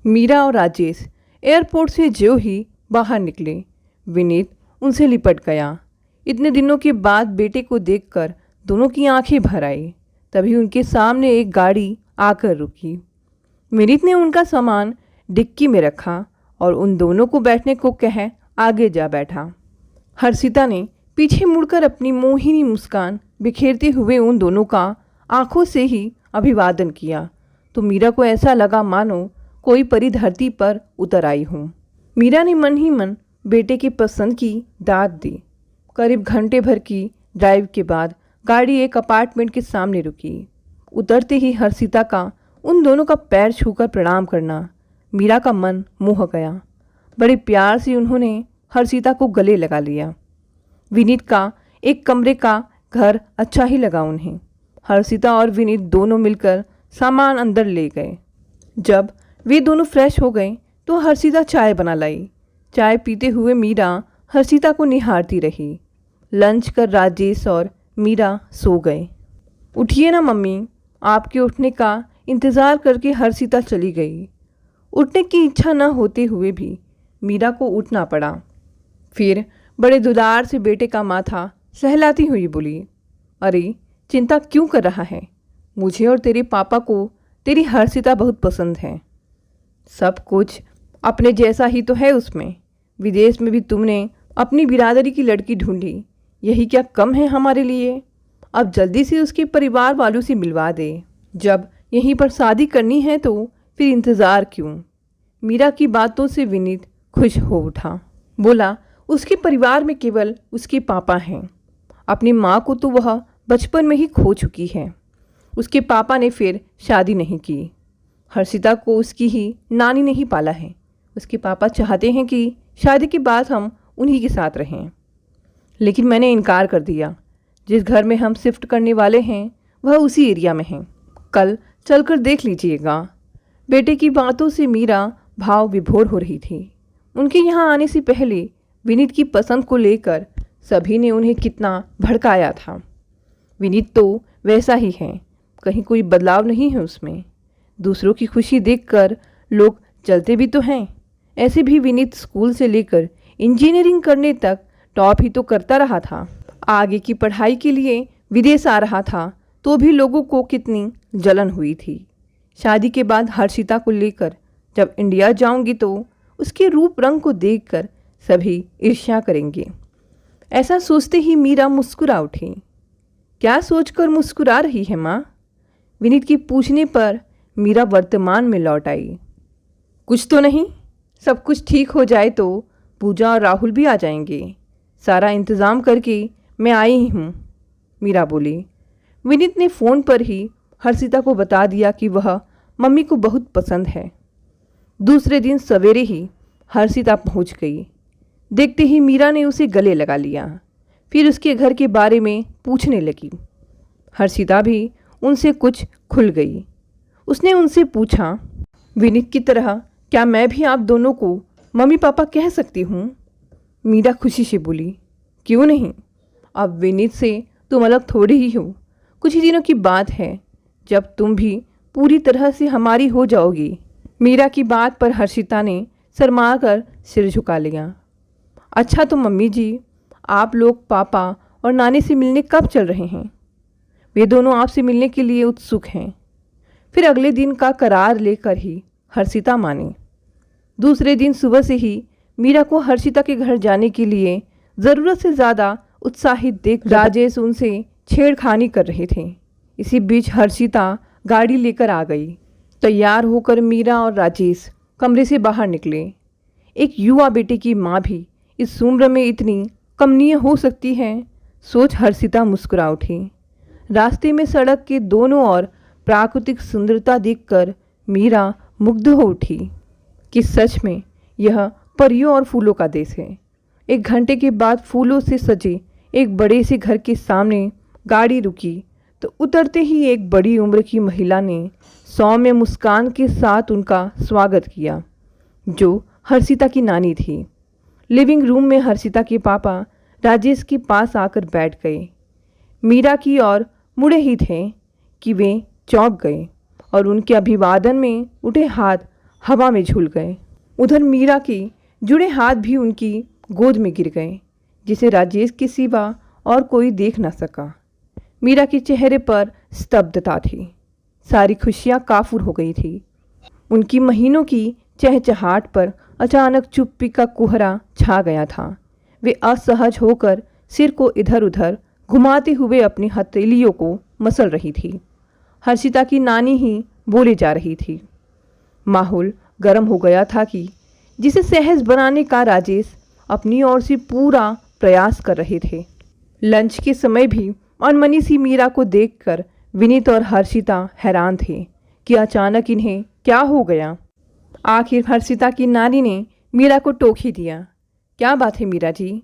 मीरा और राजेश एयरपोर्ट से जो ही बाहर निकले, विनीत उनसे लिपट गया। इतने दिनों के बाद बेटे को देखकर दोनों की आंखें भर आई। तभी उनके सामने एक गाड़ी आकर रुकी। विनीत ने उनका सामान डिक्की में रखा और उन दोनों को बैठने को कह आगे जा बैठा। हर्षिता ने पीछे मुड़कर अपनी मोहिनी मुस्कान बिखेरते हुए उन दोनों का आंखों से ही अभिवादन किया तो मीरा को ऐसा लगा मानो कोई परी धरती पर उतर आई हो। मीरा ने मन ही मन बेटे की पसंद की दाद दी। करीब घंटे भर की ड्राइव के बाद गाड़ी एक अपार्टमेंट के सामने रुकी। उतरते ही हर्षिता का उन दोनों का पैर छूकर प्रणाम करना मीरा का मन मोह गया। बड़े प्यार से उन्होंने हर्षिता को गले लगा लिया। विनीत का एक कमरे का घर अच्छा ही लगा उन्हें। हर्षिता और विनीत दोनों मिलकर सामान अंदर ले गए। जब वे दोनों फ्रेश हो गए तो हर्षिता चाय बना लाई। चाय पीते हुए मीरा हर्षिता को निहारती रही। लंच कर राजेश और मीरा सो गए। उठिए ना मम्मी, आपके उठने का इंतज़ार करके हर्षिता चली गई। उठने की इच्छा न होते हुए भी मीरा को उठना पड़ा। फिर बड़े दुलार से बेटे का माथा सहलाती हुई बोली, अरे चिंता क्यों कर रहा है? मुझे और तेरे पापा को तेरी हर्षिता बहुत पसंद है। सब कुछ अपने जैसा ही तो है उसमें। विदेश में भी तुमने अपनी बिरादरी की लड़की ढूंढी, यही क्या कम है हमारे लिए? अब जल्दी से उसके परिवार वालों से मिलवा दे। जब यहीं पर शादी करनी है तो फिर इंतज़ार क्यों? मीरा की बातों से विनीत खुश हो उठा। बोला, उसके परिवार में केवल उसके पापा हैं। अपनी माँ को तो वह बचपन में ही खो चुकी है। उसके पापा ने फिर शादी नहीं की। हर्षिता को उसकी ही नानी ने ही पाला है। उसके पापा चाहते हैं कि शादी के बाद हम उन्हीं के साथ रहें, लेकिन मैंने इनकार कर दिया। जिस घर में हम शिफ्ट करने वाले हैं वह उसी एरिया में है। कल चलकर देख लीजिएगा। बेटे की बातों से मीरा भाव विभोर हो रही थी। उनके यहाँ आने से पहले विनीत की पसंद को लेकर सभी ने उन्हें कितना भड़काया था। विनीत तो वैसा ही है, कहीं कोई बदलाव नहीं है उसमें। दूसरों की खुशी देखकर लोग चलते भी तो हैं। ऐसे भी विनीत स्कूल से लेकर इंजीनियरिंग करने तक टॉप ही तो करता रहा था। आगे की पढ़ाई के लिए विदेश आ रहा था तो भी लोगों को कितनी जलन हुई थी। शादी के बाद हर्षिता को लेकर जब इंडिया जाऊंगी तो उसके रूप रंग को देखकर सभी ईर्ष्या करेंगे। ऐसा सोचते ही मीरा मुस्कुरा उठी। क्या सोचकर मुस्कुरा रही है माँ? विनीत की पूछने पर मीरा वर्तमान में लौट आई। कुछ तो नहीं, सब कुछ ठीक हो जाए तो पूजा और राहुल भी आ जाएंगे। सारा इंतज़ाम करके मैं आई ही हूँ, मीरा बोली। विनीत ने फ़ोन पर ही हर्षिता को बता दिया कि वह मम्मी को बहुत पसंद है। दूसरे दिन सवेरे ही हर्षिता पहुँच गई। देखते ही मीरा ने उसे गले लगा लिया। फिर उसके घर के बारे में पूछने लगी। हर्षिता भी उनसे कुछ खुल गई। उसने उनसे पूछा, विनीत की तरह क्या मैं भी आप दोनों को मम्मी पापा कह सकती हूँ? मीरा खुशी से बोली, क्यों नहीं? अब विनीत से तुम अलग थोड़ी ही हो। कुछ ही दिनों की बात है जब तुम भी पूरी तरह से हमारी हो जाओगी। मीरा की बात पर हर्षिता ने शर्मा कर सिर झुका लिया। अच्छा तो मम्मी जी, आप लोग पापा और नानी से मिलने कब चल रहे हैं? वे दोनों आपसे मिलने के लिए उत्सुक हैं। फिर अगले दिन का करार लेकर ही हर्षिता मानी। दूसरे दिन सुबह से ही मीरा को हर्षिता के घर जाने के लिए ज़रूरत से ज़्यादा उत्साहित देख राजेश उनसे छेड़खानी कर रहे थे। इसी बीच हर्षिता गाड़ी लेकर आ गई। तैयार होकर मीरा और राजेश कमरे से बाहर निकले। एक युवा बेटे की माँ भी इस उम्र में इतनी कमनीय हो सकती है, सोच हर्षिता मुस्कुरा उठी। रास्ते में सड़क के दोनों ओर प्राकृतिक सुंदरता देखकर मीरा मुग्ध हो उठी कि सच में यह परियों और फूलों का देश है। एक घंटे के बाद फूलों से सजे एक बड़े से घर के सामने गाड़ी रुकी तो उतरते ही एक बड़ी उम्र की महिला ने सौम्य मुस्कान के साथ उनका स्वागत किया, जो हर्षिता की नानी थी। लिविंग रूम में हर्षिता के पापा राजेश के पास आकर बैठ गए। मीरा की ओर मुड़े ही थे कि वे चौंक गए और उनके अभिवादन में उठे हाथ हवा में झूल गए। उधर मीरा के जुड़े हाथ भी उनकी गोद में गिर गए, जिसे राजेश के सिवा और कोई देख न सका। मीरा के चेहरे पर स्तब्धता थी, सारी खुशियाँ काफूर हो गई थी। उनकी महीनों की चहचहाट पर अचानक चुप्पी का कोहरा छा गया था। वे असहज होकर सिर को इधर उधर घुमाते हुए अपनी हथेलियों को मसल रही थी। हर्षिता की नानी ही बोले जा रही थी। माहौल गर्म हो गया था कि जिसे सहज बनाने का राजेश अपनी ओर से पूरा प्रयास कर रहे थे। लंच के समय भी अनमनी सी मीरा को देखकर विनीत और हर्षिता हैरान थे कि अचानक इन्हें क्या हो गया। आखिर हर्षिता की नानी ने मीरा को टोक ही दिया। क्या बात है मीरा जी,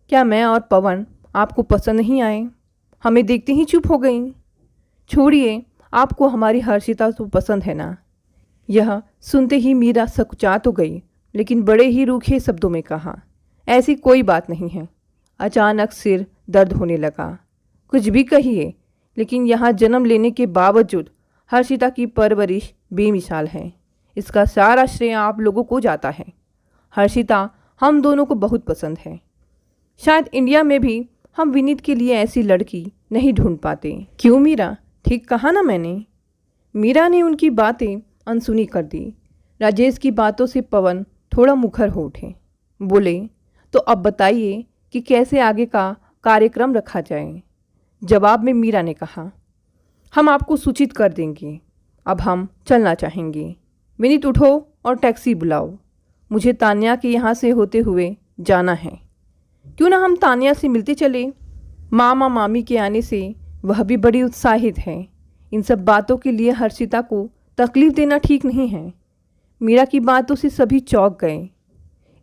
क्या मैं और पवन आपको पसंद नहीं आए? हमें देखते ही चुप हो गई। छोड़िए, आपको हमारी हर्षिता तो पसंद है ना? यह सुनते ही मीरा सकुचा तो गई, लेकिन बड़े ही रूखे शब्दों में कहा, ऐसी कोई बात नहीं है। अचानक सिर दर्द होने लगा। कुछ भी कहिए, लेकिन यहाँ जन्म लेने के बावजूद हर्षिता की परवरिश बेमिसाल है। इसका सारा श्रेय आप लोगों को जाता है। हर्षिता हम दोनों को बहुत पसंद है। शायद इंडिया में भी हम विनीत के लिए ऐसी लड़की नहीं ढूंढ पाते। क्यों मीरा, ठीक कहा ना मैंने? मीरा ने उनकी बातें अनसुनी कर दी। राजेश की बातों से पवन थोड़ा मुखर हो उठे। बोले, तो अब बताइए कि कैसे आगे का कार्यक्रम रखा जाए। जवाब में मीरा ने कहा, हम आपको सूचित कर देंगे। अब हम चलना चाहेंगे। विनीत उठो और टैक्सी बुलाओ। मुझे तान्या के यहाँ से होते हुए जाना है। क्यों ना हम तान्या से मिलते चले? मामा मामी के आने से वह भी बड़ी उत्साहित है। इन सब बातों के लिए हर्षिता को तकलीफ़ देना ठीक नहीं है। मीरा की बातों से सभी चौंक गए।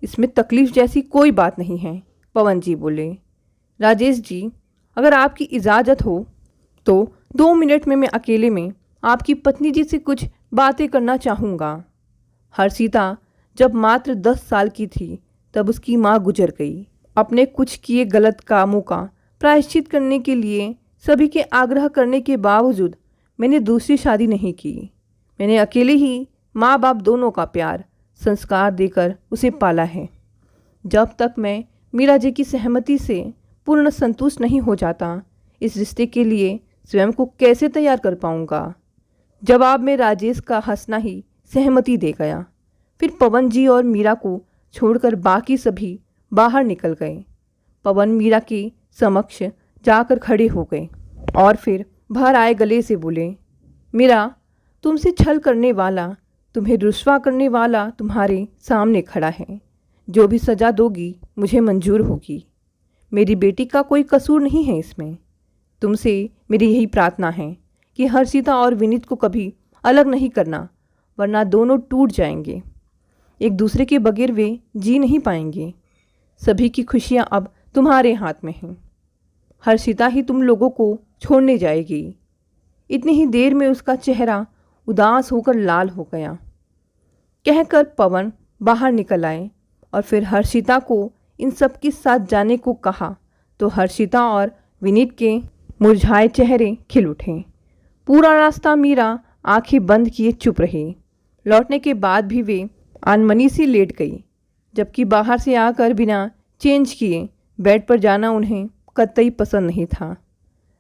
इसमें तकलीफ़ जैसी कोई बात नहीं है, पवन जी बोले। राजेश जी, अगर आपकी इजाज़त हो तो 2 मिनट में मैं अकेले में आपकी पत्नी जी से कुछ बातें करना चाहूँगा। हर्षिता जब मात्र 10 साल की थी तब उसकी माँ गुजर गई। अपने कुछ किए गलत कामों का प्रायश्चित करने के लिए सभी के आग्रह करने के बावजूद मैंने दूसरी शादी नहीं की। मैंने अकेले ही माँ बाप दोनों का प्यार संस्कार देकर उसे पाला है। जब तक मैं मीरा जी की सहमति से पूर्ण संतुष्ट नहीं हो जाता, इस रिश्ते के लिए स्वयं को कैसे तैयार कर पाऊँगा? जवाब में राजेश का हंसना ही सहमति दे गया। फिर पवन जी और मीरा को छोड़कर बाकी सभी बाहर निकल गए। पवन मीरा के समक्ष जाकर खड़े हो गए और फिर भर आए गले से बोले, मीरा, तुमसे छल करने वाला, तुम्हें रुस्वा करने वाला तुम्हारे सामने खड़ा है। जो भी सज़ा दोगी मुझे मंजूर होगी। मेरी बेटी का कोई कसूर नहीं है इसमें। तुमसे मेरी यही प्रार्थना है कि हर्षिता और विनीत को कभी अलग नहीं करना, वरना दोनों टूट जाएंगे। एक दूसरे के बगैर वे जी नहीं पाएंगे। सभी की खुशियाँ अब तुम्हारे हाथ में हैं। हर्षिता ही तुम लोगों को छोड़ने जाएगी। इतनी ही देर में उसका चेहरा उदास होकर लाल हो गया। कहकर पवन बाहर निकल आए और फिर हर्षिता को इन सब के साथ जाने को कहा तो हर्षिता और विनीत के मुरझाए चेहरे खिल उठे। पूरा रास्ता मीरा आंखें बंद किए चुप रही। लौटने के बाद भी वे अनमनी सी लेट गई, जबकि बाहर से आकर बिना चेंज किए बेड पर जाना उन्हें कतई पसंद नहीं था।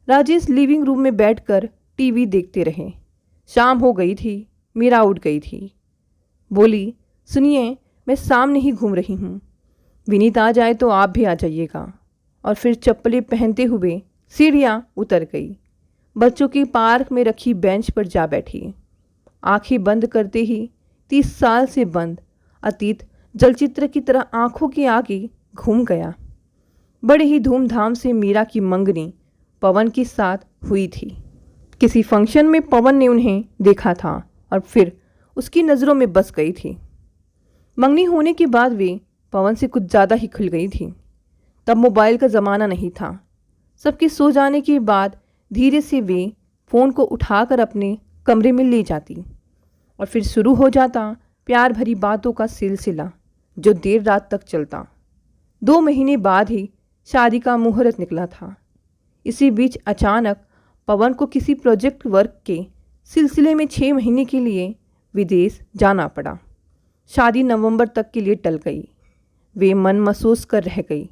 राजेश लिविंग रूम में बैठकर टीवी देखते रहे। शाम हो गई थी। मीरा उठ गई थी। बोली, सुनिए, मैं सामने ही घूम रही हूँ। विनीत आ जाए तो आप भी आ जाइएगा। और फिर चप्पलें पहनते हुए सीढ़ियाँ उतर गई। बच्चों के पार्क में रखी बेंच पर जा बैठी। आंखें बंद करते ही 30 साल से बंद अतीत जलचित्र की तरह आंखों के आगे घूम गया। बड़े ही धूमधाम से मीरा की मंगनी पवन के साथ हुई थी। किसी फंक्शन में पवन ने उन्हें देखा था और फिर उसकी नज़रों में बस गई थी। मंगनी होने के बाद वे पवन से कुछ ज़्यादा ही खुल गई थी। तब मोबाइल का ज़माना नहीं था। सबके सो जाने के बाद धीरे से वे फ़ोन को उठाकर अपने कमरे में ले जाती और फिर शुरू हो जाता प्यार भरी बातों का सिलसिला जो देर रात तक चलता। 2 महीने बाद ही शादी का मुहूर्त निकला था। इसी बीच अचानक पवन को किसी प्रोजेक्ट वर्क के सिलसिले में 6 महीने के लिए विदेश जाना पड़ा। शादी नवंबर तक के लिए टल गई। वे मन महसूस कर रह गई,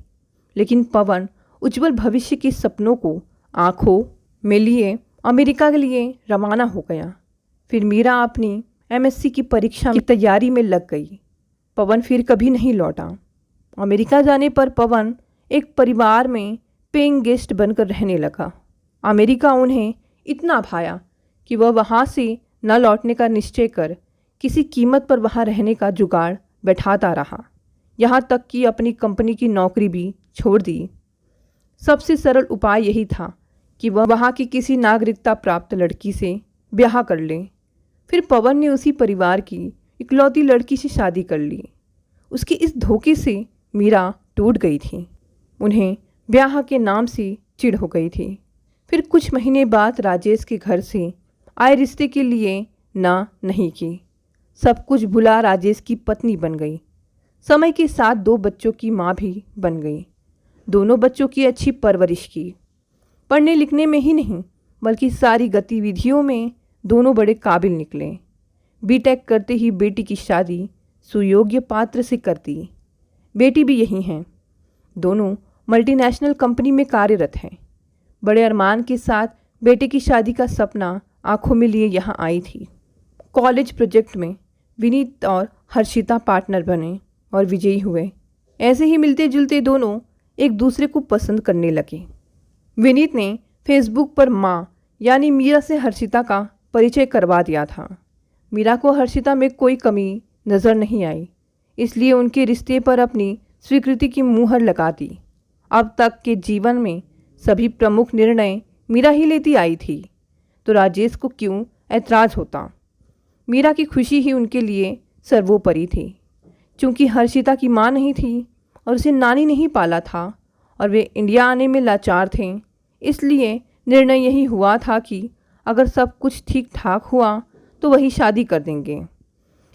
लेकिन पवन उज्जवल भविष्य के सपनों को आंखों में लिए अमेरिका के लिए रवाना हो गया। फिर मीरा अपनी एमएससी की परीक्षा की तैयारी में लग गई। पवन फिर कभी नहीं लौटा। अमेरिका जाने पर पवन एक परिवार में पेइंग गेस्ट बनकर रहने लगा। अमेरिका उन्हें इतना भाया कि वह वहाँ से न लौटने का निश्चय कर किसी कीमत पर वहाँ रहने का जुगाड़ बैठाता रहा, यहाँ तक कि अपनी कंपनी की नौकरी भी छोड़ दी। सबसे सरल उपाय यही था कि वह वहाँ की किसी नागरिकता प्राप्त लड़की से ब्याह कर ले। फिर पवन ने उसी परिवार की इकलौती लड़की से शादी कर ली। उसके इस धोखे से मीरा टूट गई थी। उन्हें ब्याह के नाम से चिढ़ हो गई थी। फिर कुछ महीने बाद राजेश के घर से आए रिश्ते के लिए ना नहीं की। सब कुछ भुला राजेश की पत्नी बन गई। समय के साथ 2 बच्चों की माँ भी बन गई। दोनों बच्चों की अच्छी परवरिश की। पढ़ने लिखने में ही नहीं बल्कि सारी गतिविधियों में दोनों बड़े काबिल निकले। बीटेक करते ही बेटी की शादी सुयोग्य पात्र से कर दी। बेटी भी यही हैं। दोनों मल्टीनेशनल कंपनी में कार्यरत हैं। बड़े अरमान के साथ बेटे की शादी का सपना आंखों में लिए यहाँ आई थी। कॉलेज प्रोजेक्ट में विनीत और हर्षिता पार्टनर बने और विजयी हुए। ऐसे ही मिलते जुलते दोनों एक दूसरे को पसंद करने लगे। विनीत ने फेसबुक पर माँ यानी मीरा से हर्षिता का परिचय करवा दिया था। मीरा को हर्षिता में कोई कमी नज़र नहीं आई, इसलिए उनके रिश्ते पर अपनी स्वीकृति की मुहर लगा दी। अब तक के जीवन में सभी प्रमुख निर्णय मीरा ही लेती आई थी, तो राजेश को क्यों ऐतराज़ होता। मीरा की खुशी ही उनके लिए सर्वोपरि थी। चूँकि हर्षिता की माँ नहीं थी और उसे नानी नहीं पाला था और वे इंडिया आने में लाचार थे, इसलिए निर्णय यही हुआ था कि अगर सब कुछ ठीक ठाक हुआ तो वही शादी कर देंगे।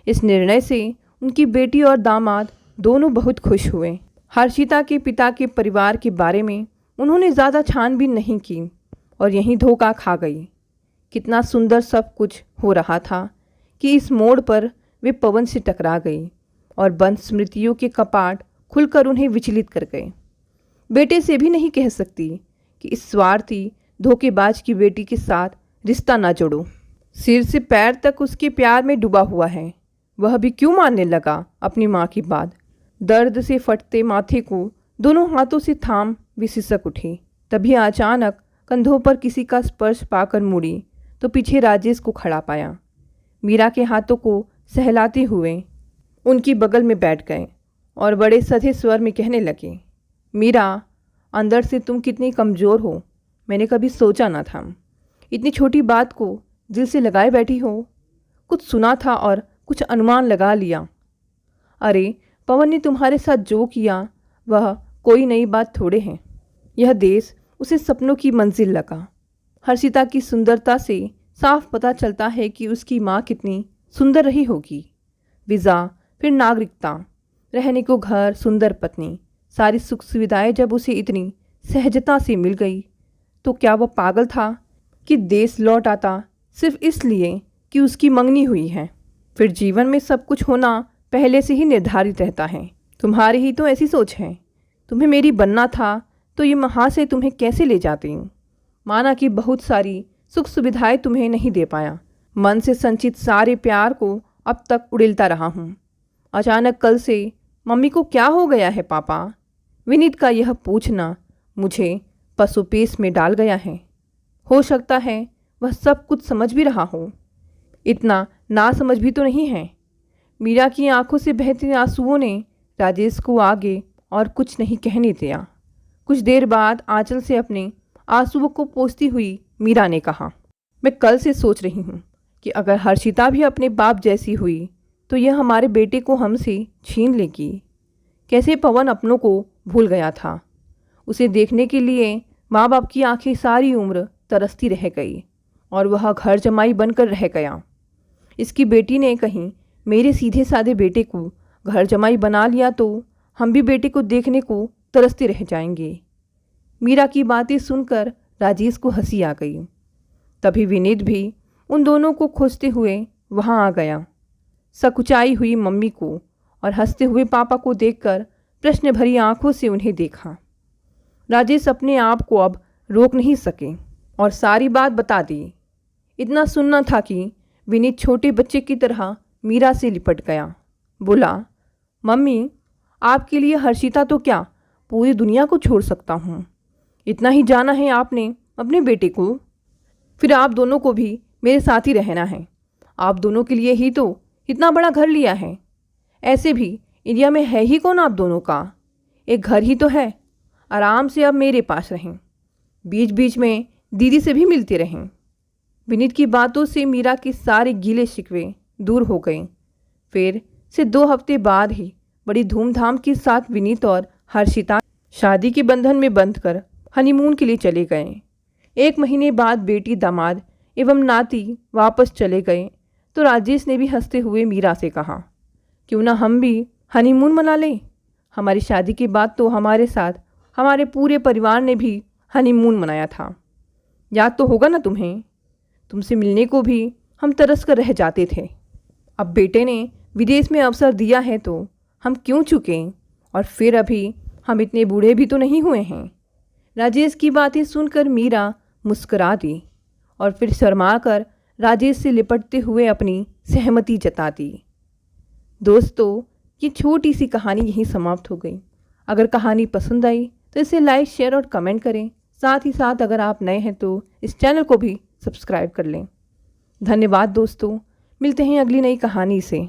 इस निर्णय से उनकी बेटी और दामाद दोनों बहुत खुश हुए। हर्षिता के पिता के परिवार के बारे में उन्होंने ज़्यादा छानबीन नहीं की और यहीं धोखा खा गई। कितना सुंदर सब कुछ हो रहा था कि इस मोड़ पर वे पवन से टकरा गई और बंद स्मृतियों के कपाट खुलकर उन्हें विचलित कर गए। बेटे से भी नहीं कह सकती कि इस स्वार्थी धोखेबाज की बेटी के साथ रिश्ता ना जोड़ो। सिर से पैर तक उसके प्यार में डूबा हुआ है, वह भी क्यों मानने लगा अपनी माँ की बात। दर्द से फटते माथे को दोनों हाथों से थाम वे सिसक उठी। तभी अचानक कंधों पर किसी का स्पर्श पाकर मुड़ी तो पीछे राजेश को खड़ा पाया। मीरा के हाथों को सहलाते हुए उनकी बगल में बैठ गए और बड़े सधे स्वर में कहने लगे, मीरा, अंदर से तुम कितनी कमज़ोर हो, मैंने कभी सोचा ना था। इतनी छोटी बात को दिल से लगाए बैठी हो। कुछ सुना था और कुछ अनुमान लगा लिया। अरे, पवन ने तुम्हारे साथ जो किया वह कोई नई बात थोड़े है। यह देश उसे सपनों की मंजिल लगा। हर्षिता की सुंदरता से साफ पता चलता है कि उसकी माँ कितनी सुंदर रही होगी। वीज़ा, फिर नागरिकता, रहने को घर, सुंदर पत्नी, सारी सुख सुविधाएं जब उसे इतनी सहजता से मिल गई तो क्या वह पागल था कि देश लौट आता सिर्फ इसलिए कि उसकी मंगनी हुई है। फिर जीवन में सब कुछ होना पहले से ही निर्धारित रहता है। तुम्हारी ही तो ऐसी सोच है। तुम्हें मेरी बनना था तो ये वहाँ से तुम्हें कैसे ले जाती हूँ। माना कि बहुत सारी सुख सुविधाएं तुम्हें नहीं दे पाया, मन से संचित सारे प्यार को अब तक उड़ेलता रहा हूँ। अचानक कल से मम्मी को क्या हो गया है पापा? विनीत का यह पूछना मुझे पसोपेश में डाल गया है। हो सकता है वह सब कुछ समझ भी रहा हो, इतना ना समझ भी तो नहीं है। मीरा की आंखों से बहते आंसुओं ने राजेश को आगे और कुछ नहीं कहने दिया। कुछ देर बाद आंचल से अपने आंसुओं को पोंछती हुई मीरा ने कहा, मैं कल से सोच रही हूँ कि अगर हर्षिता भी अपने बाप जैसी हुई तो यह हमारे बेटे को हमसे छीन लेगी। कैसे पवन अपनों को भूल गया था। उसे देखने के लिए माँ बाप की आंखें सारी उम्र तरसती रह गई और वह घर जमाई बनकर रह गया। इसकी बेटी ने कहीं मेरे सीधे साधे बेटे को घर जमाई बना लिया तो हम भी बेटे को देखने को तरसते रह जाएंगे। मीरा की बातें सुनकर राजेश को हंसी आ गई। तभी विनीत भी उन दोनों को खोजते हुए वहाँ आ गया। सकुचाई हुई मम्मी को और हंसते हुए पापा को देखकर प्रश्न भरी आंखों से उन्हें देखा। राजेश अपने आप को अब रोक नहीं सके और सारी बात बता दी। इतना सुनना था कि विनीत छोटे बच्चे की तरह मीरा से लिपट गया। बोला, मम्मी, आपके लिए हर्षिता तो क्या, पूरी दुनिया को छोड़ सकता हूँ। इतना ही जाना है आपने अपने बेटे को, फिर आप दोनों को भी मेरे साथ ही रहना है। आप दोनों के लिए ही तो इतना बड़ा घर लिया है। ऐसे भी इंडिया में है ही कौन आप दोनों का, एक घर ही तो है। आराम से अब मेरे पास रहें, बीच बीच में दीदी से भी मिलते रहें। विनीत की बातों से मीरा के सारे गीले शिकवे दूर हो गए। फिर से 2 हफ्ते बाद ही बड़ी धूमधाम के साथ विनीत और हर्षिता शादी के बंधन में बंधकर हनीमून के लिए चले गए। 1 महीने बाद बेटी, दामाद एवं नाती वापस चले गए तो राजेश ने भी हंसते हुए मीरा से कहा, क्यों ना हम भी हनीमून मना लें। हमारी शादी के बाद तो हमारे साथ हमारे पूरे परिवार ने भी हनीमून मनाया था। याद तो होगा ना तुम्हें, तुमसे मिलने को भी हम तरस कर रह जाते थे। अब बेटे ने विदेश में अवसर दिया है तो हम क्यों चुकें, और फिर अभी हम इतने बूढ़े भी तो नहीं हुए हैं। राजेश की बातें सुनकर मीरा मुस्कुरा दी और फिर शर्मा कर राजेश से लिपटते हुए अपनी सहमति जता दी। दोस्तों, ये छोटी सी कहानी यहीं समाप्त हो गई। अगर कहानी पसंद आई तो इसे लाइक, शेयर और कमेंट करें। साथ ही साथ अगर आप नए हैं तो इस चैनल को भी सब्सक्राइब कर लें। धन्यवाद दोस्तों, मिलते हैं अगली नई कहानी से।